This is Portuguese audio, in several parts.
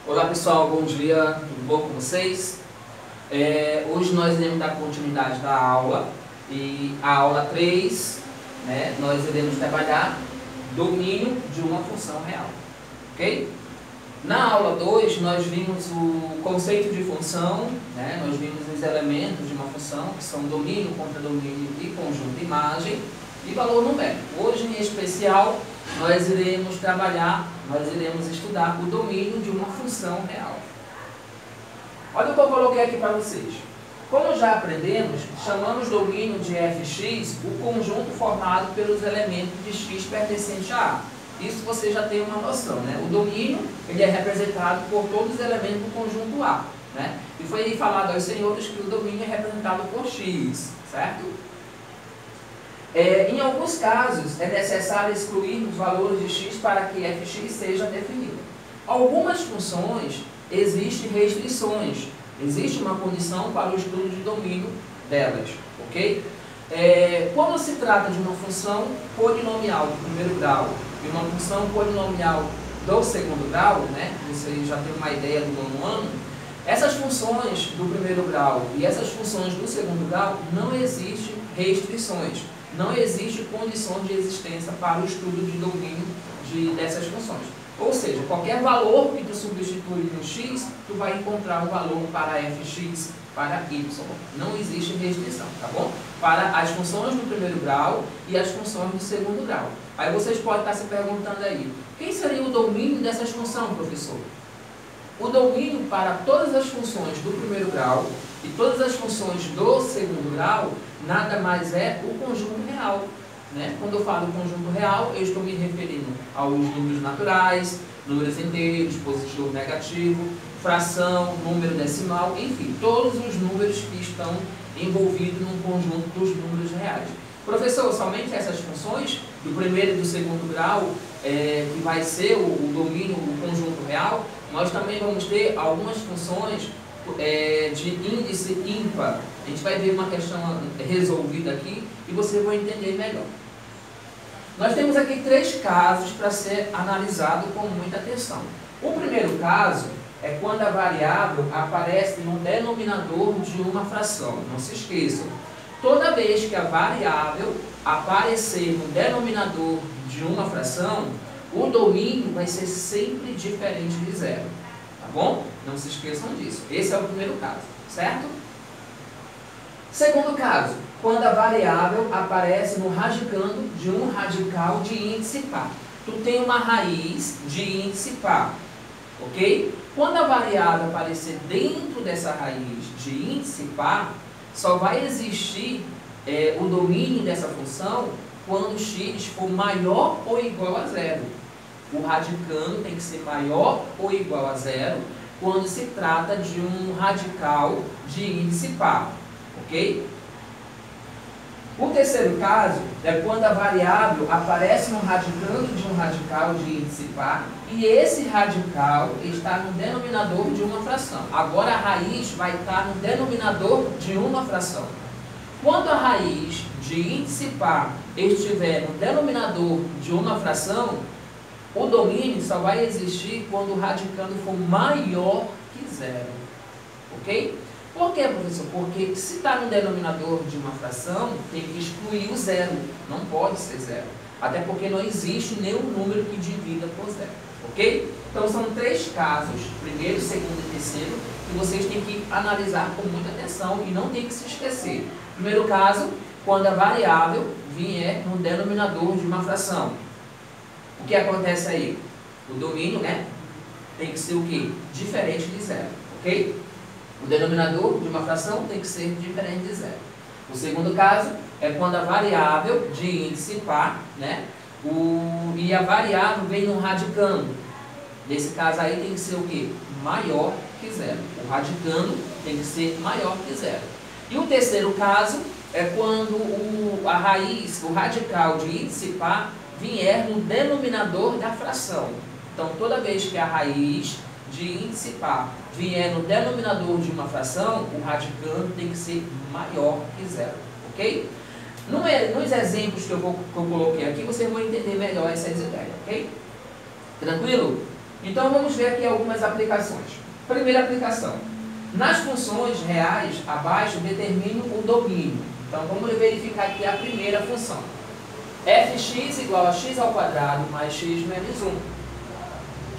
Olá pessoal, bom dia, tudo bom com vocês? Hoje nós iremos dar continuidade da aula e a aula 3, nós iremos trabalhar domínio de uma função real, ok? Na aula 2 nós vimos o conceito de função, nós vimos os elementos de uma função que são domínio, contradomínio e conjunto de imagem e valor numérico. Hoje em especial nós iremos estudar o domínio de uma função real. Olha o que eu coloquei aqui para vocês. Como já aprendemos, chamamos domínio de fx o conjunto formado pelos elementos de x pertencente a A. Isso você já tem uma noção, O domínio ele é representado por todos os elementos do conjunto A, E foi falado aos senhores que o domínio é representado por x, certo? Em alguns casos, é necessário excluir os valores de x para que fx seja definido. Algumas funções existem restrições, existe uma condição para o estudo de domínio delas, ok? Quando se trata de uma função polinomial do primeiro grau e uma função polinomial do segundo grau, Você já tem uma ideia do nono ano, essas funções do primeiro grau e essas funções do segundo grau não existem restrições. Não existe condição de existência para o estudo de domínio dessas funções. Ou seja, qualquer valor que tu substitui no x, tu vai encontrar um valor para fx, para y. Não existe restrição, tá bom? Para as funções do primeiro grau e as funções do segundo grau. Aí vocês podem estar se perguntando aí, quem seria o domínio dessas funções, professor? O domínio para todas as funções do primeiro grau e todas as funções do segundo grau nada mais é o conjunto real. Quando eu falo conjunto real, eu estou me referindo aos números naturais, números inteiros, positivo, negativo, fração, número decimal, enfim, todos os números que estão envolvidos no conjunto dos números reais. Professor, somente essas funções do primeiro e do segundo grau, que vai ser o domínio do conjunto real, nós também vamos ter algumas funções de índice ímpar. A gente vai ver uma questão resolvida aqui e você vai entender melhor. Nós temos aqui 3 casos para ser analisado com muita atenção. O primeiro caso é quando a variável aparece no denominador de uma fração. Não se esqueçam. Toda vez que a variável aparecer no denominador de uma fração, o domínio vai ser sempre diferente de zero. Tá bom? Não se esqueçam disso. Esse é o primeiro caso, certo? Segundo caso, quando a variável aparece no radicando de um radical de índice par. Tu tem uma raiz de índice par, ok? Quando a variável aparecer dentro dessa raiz de índice par, só vai existir o domínio dessa função quando x for maior ou igual a zero. O radicando tem que ser maior ou igual a zero quando se trata de um radical de índice par, ok? O terceiro caso é quando a variável aparece no radicando de um radical de índice par e esse radical está no denominador de uma fração. Agora a raiz vai estar no denominador de uma fração. Quando a raiz de índice par estiver no denominador de uma fração, o domínio só vai existir quando o radicando for maior que zero. Ok? Por quê, professor? Porque se está no denominador de uma fração, tem que excluir o zero. Não pode ser zero. Até porque não existe nenhum número que divida por zero. Ok? Então são 3 casos, primeiro, segundo e terceiro, que vocês têm que analisar com muita atenção e não tem que se esquecer. Primeiro caso, quando a variável vier no denominador de uma fração. O que acontece aí? O domínio, tem que ser o quê? Diferente de zero. Ok? O denominador de uma fração tem que ser diferente de zero. O segundo caso é quando a variável de índice par, e a variável vem no radicando. Nesse caso aí tem que ser o quê? Maior que zero. O radicando tem que ser maior que zero. E o terceiro caso é quando a raiz, o radical de índice par, vier no denominador da fração. Então, toda vez que a raiz de índice par vier no denominador de uma fração, o radicando tem que ser maior que zero, ok? Nos exemplos que eu coloquei aqui, vocês vão entender melhor essas ideias, ok? Tranquilo? Então vamos ver aqui algumas aplicações. Primeira aplicação. Nas funções reais, abaixo, determino o domínio. Então vamos verificar aqui a primeira função. fx igual a x ao quadrado mais x menos 1.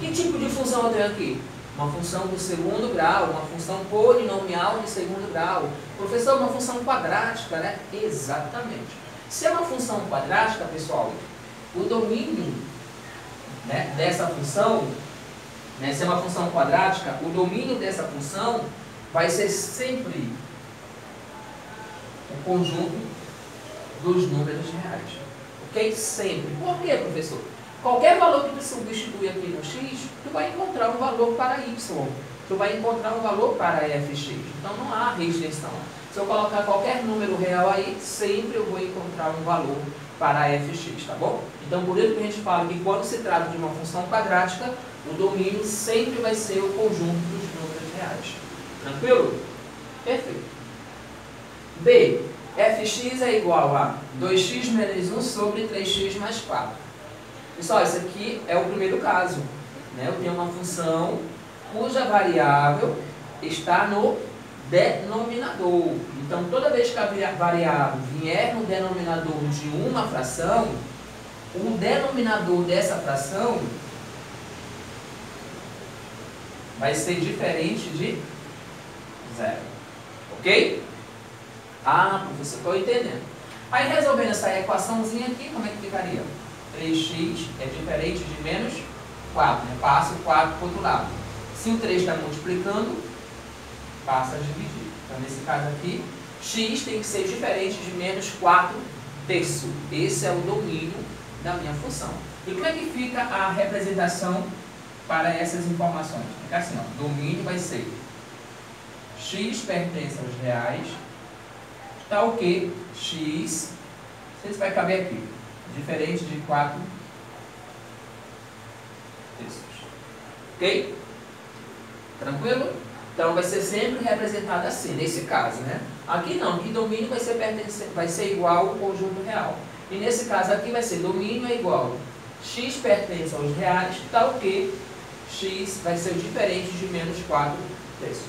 Que tipo de função eu tenho aqui? Uma função do segundo grau, uma função polinomial de segundo grau. Professor, uma função quadrática, né? Exatamente. Se é uma função quadrática, pessoal, o domínio, né, dessa função, né, se é uma função quadrática, o domínio dessa função vai ser sempre o conjunto dos números reais. Ok? Sempre. Por quê, professor? Qualquer valor que tu substitui aqui no x, tu vai encontrar um valor para y. Tu vai encontrar um valor para fx. Então não há restrição. Se eu colocar qualquer número real aí, sempre eu vou encontrar um valor para fx, tá bom? Então por isso que a gente fala que quando se trata de uma função quadrática, o domínio sempre vai ser o conjunto dos números reais. Tranquilo? Perfeito. B. Fx é igual a 2x menos 1 sobre 3x mais 4. Pessoal, esse aqui é o primeiro caso, né? Eu tenho uma função cuja variável está no denominador. Então, toda vez que a variável vier no denominador de uma fração, o denominador dessa fração vai ser diferente de zero. Ok? Ah, professor, estou entendendo. Aí, resolvendo essa equaçãozinha aqui, como é que ficaria? 3x é diferente de menos 4, né? Passa o 4 para o outro lado. Se o 3 está multiplicando, passa a dividir. Então, nesse caso aqui, x tem que ser diferente de menos 4 terços. Esse é o domínio da minha função. E como é que fica a representação para essas informações? Fica assim, ó, domínio vai ser x pertence aos reais, tal que x, não sei se vai caber aqui, diferente de 4 terços. Ok? Tranquilo? Então vai ser sempre representado assim, nesse caso, né? Aqui não, aqui domínio vai ser igual ao conjunto real. E nesse caso aqui vai ser domínio é igual x pertence aos reais, tal que x vai ser diferente de menos 4 terços.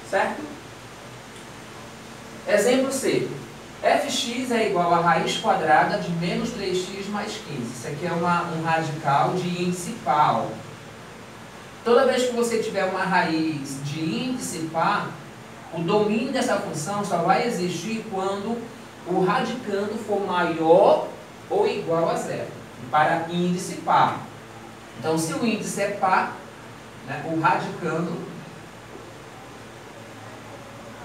Certo? Exemplo C. Fx é igual a raiz quadrada de menos 3x mais 15. Isso aqui é um radical de índice par. Toda vez que você tiver uma raiz de índice par, o domínio dessa função só vai existir quando o radicando for maior ou igual a zero, para índice par. Então, se o índice é par, né, o radicando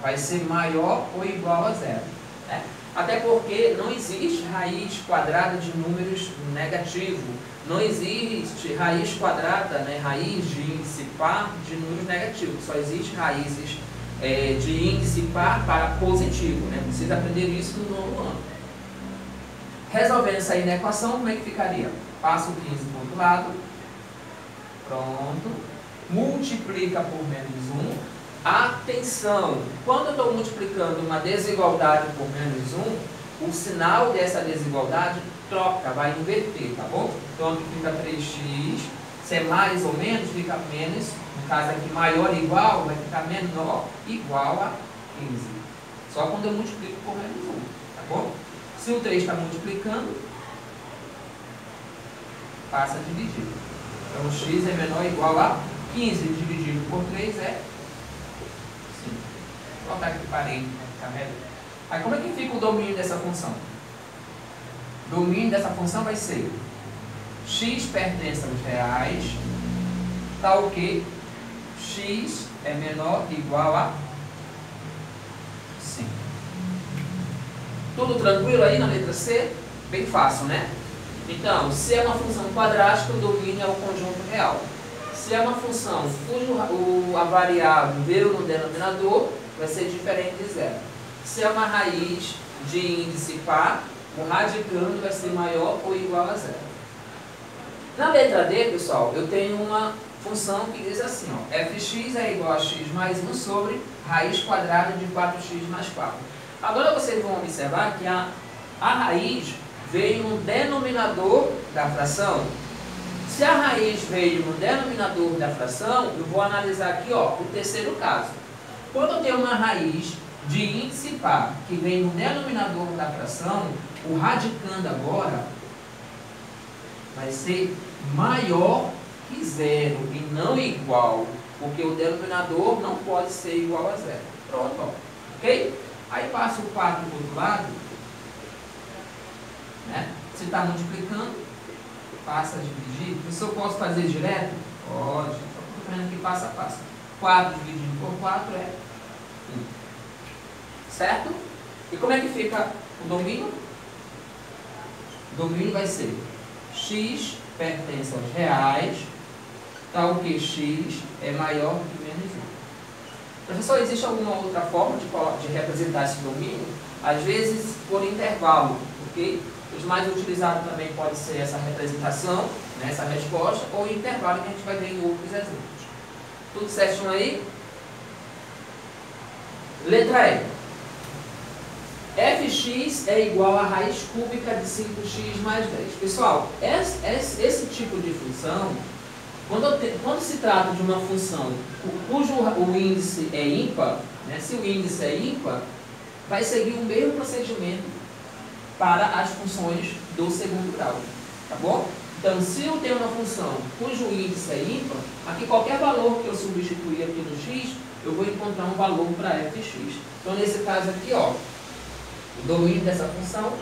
vai ser maior ou igual a zero. Né? Até porque não existe raiz quadrada de números negativos. Não existe raiz quadrada, né, raiz de índice par de números negativos. Só existe raízes de índice par para positivo. Né? Precisa aprender isso no novo ano. Resolvendo isso aí na equação, como é que ficaria? Passa o 15 para o outro lado. Pronto. Multiplica por menos 1. Atenção! Quando eu estou multiplicando uma desigualdade por menos 1, o sinal dessa desigualdade troca, vai inverter, tá bom? Então aqui fica 3x, se é mais ou menos, fica menos, no caso aqui maior ou igual, vai ficar menor igual a 15. Só quando eu multiplico por menos 1, tá bom? Se o 3 está multiplicando, passa a dividir. Então x é menor ou igual a 15 dividido por 3 é 5. Vou colocar aqui parede, né? Ficar melhor. Aí como é que fica o domínio dessa função? O domínio dessa função vai ser x pertence aos reais, tal que x é menor ou igual a 5. Tudo tranquilo aí na letra C? Bem fácil, né? Então, se é uma função quadrática, o domínio é o conjunto real. Se é uma função cuja a variável veio no denominador, vai ser diferente de zero. Se é uma raiz de índice par, o radicando vai ser maior ou igual a zero. Na letra D, pessoal, eu tenho uma função que diz assim, ó, fx é igual a x mais 1 sobre raiz quadrada de 4x mais 4. Agora vocês vão observar que a raiz veio no denominador da fração. Se a raiz veio no denominador da fração, eu vou analisar aqui, ó, o terceiro caso. Quando eu tenho uma raiz de índice par que vem no denominador da fração, o radicando agora vai ser maior que zero e não igual, porque o denominador não pode ser igual a zero. Pronto, ó. Ok? Aí passa o 4 do outro lado, né? Se está multiplicando, passa a dividir. Isso eu posso fazer direto? Pode. Estou vendo aqui passo a passo. 4 dividido por 4 é 1. Certo? E como é que fica o domínio? O domínio vai ser x pertence aos reais, tal que x é maior que menos 1. Professor, existe alguma outra forma de representar esse domínio? Às vezes por intervalo, ok? Os mais utilizados também pode ser essa representação, né, essa resposta, ou intervalo que a gente vai ver em outros exemplos. Tudo certinho aí? Letra E. fx é igual a raiz cúbica de 5x mais 10. Pessoal, esse tipo de função, quando se trata de uma função cujo o índice é ímpar, né, se o índice é ímpar, vai seguir o mesmo procedimento para as funções do segundo grau. Tá bom? Então, se eu tenho uma função cujo índice é ímpar, aqui qualquer valor que eu substituir aqui no x, eu vou encontrar um valor para fx. Então, nesse caso aqui, ó, o domínio dessa função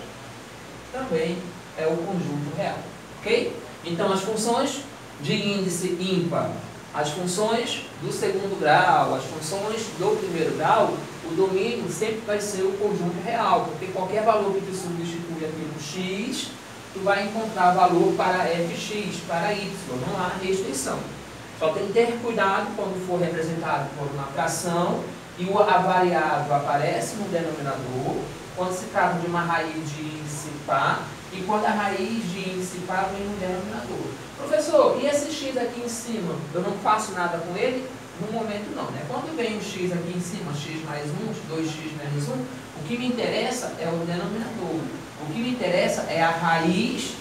também é o conjunto real. Ok? Então, as funções de índice ímpar, as funções do segundo grau, as funções do primeiro grau, o domínio sempre vai ser o conjunto real, porque qualquer valor que tu substitui aqui no x, tu vai encontrar valor para fx, para y, não há restrição. Só tem que ter cuidado quando for representado por uma fração e a variável aparece no denominador, quando se trata de uma raiz de índice par e quando a raiz de índice par vem no denominador. Professor, e esse x aqui em cima, eu não faço nada com ele? No momento não, né? Quando vem o x aqui em cima, x mais 1, 2x menos 1, o que me interessa é o denominador. O que me interessa é a raiz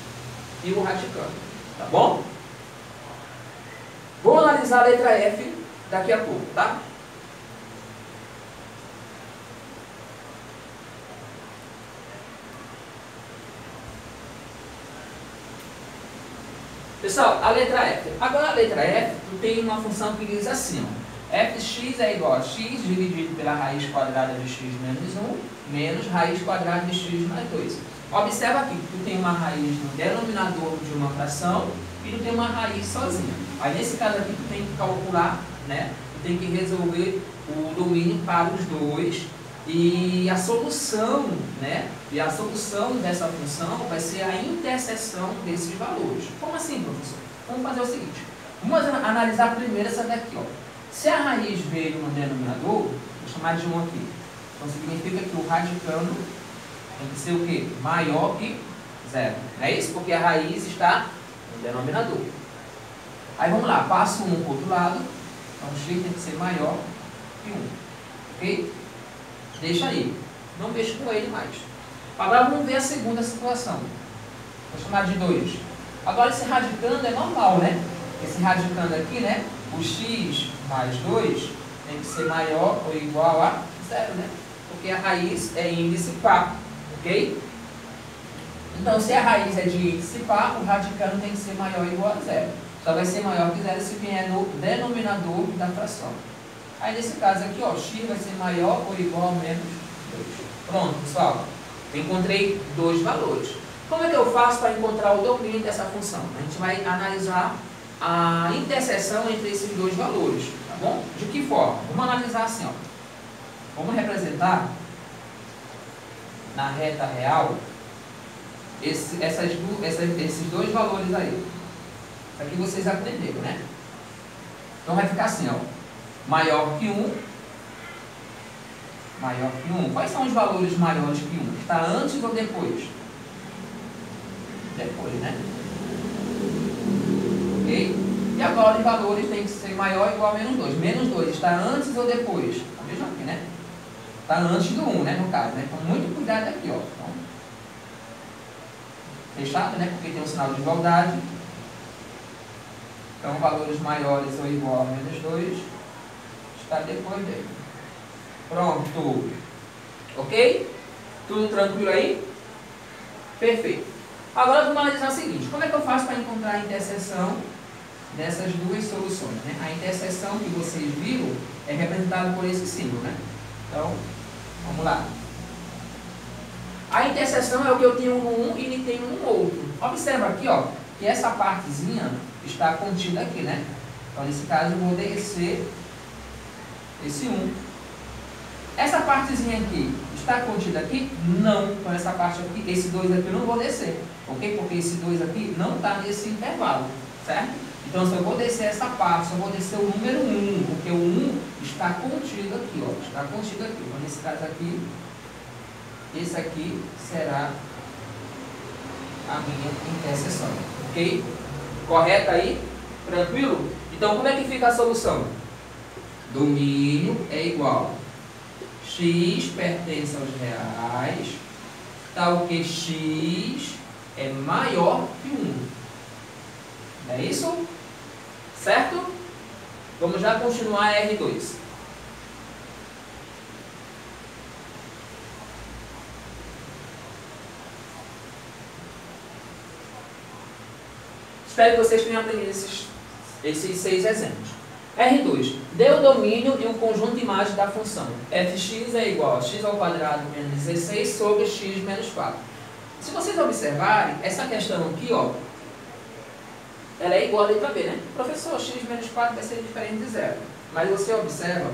e o radicando. Tá bom? Vou analisar a letra F daqui a pouco, tá? Pessoal, a letra F. Agora a letra F, tu tem uma função que diz assim, ó, fx é igual a x dividido pela raiz quadrada de x menos 1, menos raiz quadrada de x mais 2. Observa aqui que tu tem uma raiz no denominador de uma fração e tu tem uma raiz sozinha. Aí nesse caso aqui tu tem que calcular, né? Tu tem que resolver o domínio para os dois. E a solução, né? E a solução dessa função vai ser a interseção desses valores. Como assim, professor? Vamos fazer o seguinte. Vamos analisar primeiro essa daqui, ó. Se a raiz veio no denominador, vou chamar de 1 aqui. Então significa que o radicando tem que ser o quê? Maior que 0. Não é isso? Porque a raiz está no denominador. Aí vamos lá, passo 1 para o outro lado. Então o x tem que ser maior que 1. Ok? Deixa aí. Não mexo com ele mais. Agora vamos ver a segunda situação. Vou chamar de 2. Agora esse radicando é normal, né? Esse radicando aqui, né? O x mais 2 tem que ser maior ou igual a 0, né? Porque a raiz é índice par. Ok? Então, se a raiz é de índice par, o radicando tem que ser maior ou igual a 0. Só vai ser maior que 0 se vier no denominador da fração. Aí nesse caso aqui, ó, x vai ser maior ou igual a menos 2. Pronto, pessoal. Eu encontrei dois valores. Como é que eu faço para encontrar o domínio dessa função? A gente vai analisar a interseção entre esses dois valores, tá bom? De que forma? Vamos analisar assim, ó. Vamos representar na reta real esses dois valores aí. Isso aqui vocês aprenderam, né? Então vai ficar assim, ó. Maior que 1. Maior que 1. Quais são os valores maiores que 1? Está antes ou depois? Depois, né? Ok? E agora os valores têm que ser maior ou igual a menos 2. Menos 2 está antes ou depois? A mesma aqui, né? Está antes do 1, né? No caso, né? Então, muito cuidado aqui, ó. Então, fechado, né? Porque tem um sinal de igualdade. Então, valores maiores ou igual a menos 2 está depois dele. Pronto. Ok? Tudo tranquilo aí? Perfeito. Agora vamos analisar o seguinte. Como é que eu faço para encontrar a interseção dessas duas soluções, né? A interseção que vocês viram é representada por esse símbolo, né? Então, vamos lá. A interseção é o que eu tenho um e ele tem um outro. Observa aqui, ó, que essa partezinha está contida aqui, né? Então, nesse caso, eu vou descer esse 1. Essa partezinha aqui está contida aqui? Não. Então, essa parte aqui, esse 2 aqui eu não vou descer, ok? Porque esse 2 aqui não está nesse intervalo, certo? Então, se eu vou descer essa parte, eu vou descer o número 1, porque o 1 está contido aqui, ó. Está contido aqui. Então, nesse caso aqui, esse aqui será a minha interseção, ok? Correto aí? Tranquilo? Então, como é que fica a solução? Domínio é igual x pertence aos reais, tal que x é maior que 1. É isso? Certo? Vamos já continuar R2. Espero que vocês tenham aprendido esses 6 exemplos. R2. Dê o domínio e o conjunto de imagens da função. fx é igual a x ao quadrado menos 16 sobre x menos 4. Se vocês observarem, essa questão aqui, ó, ela é igual a letra B, né? Professor, x menos 4 vai ser diferente de zero. Mas você observa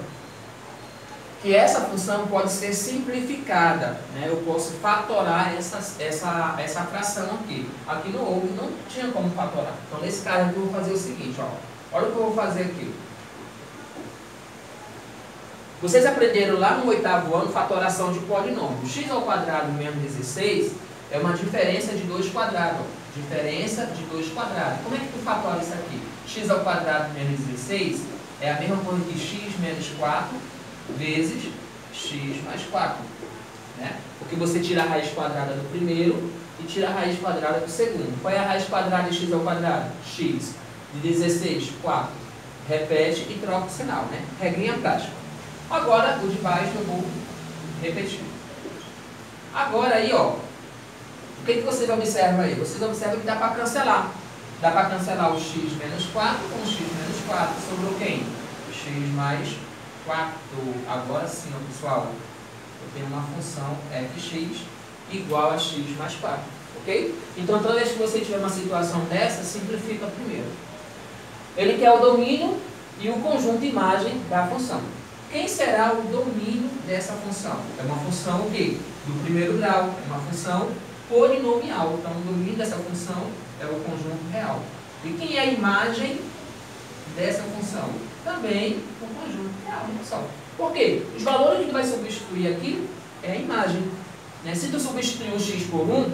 que essa função pode ser simplificada, né? Eu posso fatorar essa fração aqui. Aqui no outro não tinha como fatorar. Então, nesse caso aqui, eu vou fazer o seguinte, ó. Olha o que eu vou fazer aqui. Vocês aprenderam lá no 8º ano fatoração de polinômio. X ao quadrado menos 16 é uma diferença de 2 quadrados. Diferença de 2 quadrados. Como é que tu fatora isso aqui? X ao quadrado menos 16 é a mesma coisa que x menos 4 vezes x mais 4. Né? Porque você tira a raiz quadrada do primeiro e tira a raiz quadrada do segundo. Qual é a raiz quadrada de x ao quadrado? X. De 16, 4. Repete e troca o sinal, né? Regrinha prática. Agora, o de baixo eu vou repetir. Agora aí, ó. O que vocês observam aí? Vocês observam que dá para cancelar. Dá para cancelar o x menos 4 com o x menos 4. Sobrou quem? X mais 4. Agora sim, ó, pessoal. Eu tenho uma função fx igual a x mais 4. Ok? Então, toda vez que você tiver uma situação dessa, simplifica primeiro. Ele quer o domínio e o conjunto de imagem da função. Quem será o domínio dessa função? É uma função o quê? Do primeiro grau. É uma função polinomial. Então, o domínio dessa função é o conjunto real. E quem é a imagem dessa função? Também o conjunto real, pessoal. Por quê? Os valores que tu vai substituir aqui é a imagem. Né? Se tu substituir um x por 1,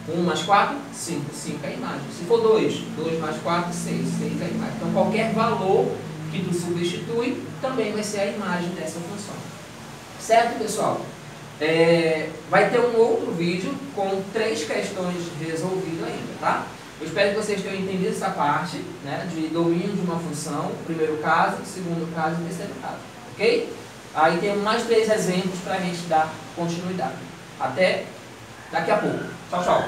1 mais 4, 5. 5 é a imagem. Se for 2, 2 mais 4, 6. 6 é a imagem. Então, qualquer valor que tu substitui também vai ser a imagem dessa função. Certo, pessoal? Vai ter um outro vídeo com 3 questões resolvidas ainda, tá? Eu espero que vocês tenham entendido essa parte, né, de domínio de uma função, primeiro caso, segundo caso e terceiro caso. Ok? Aí tem mais 3 exemplos para a gente dar continuidade. Até daqui a pouco. Tchau, tchau.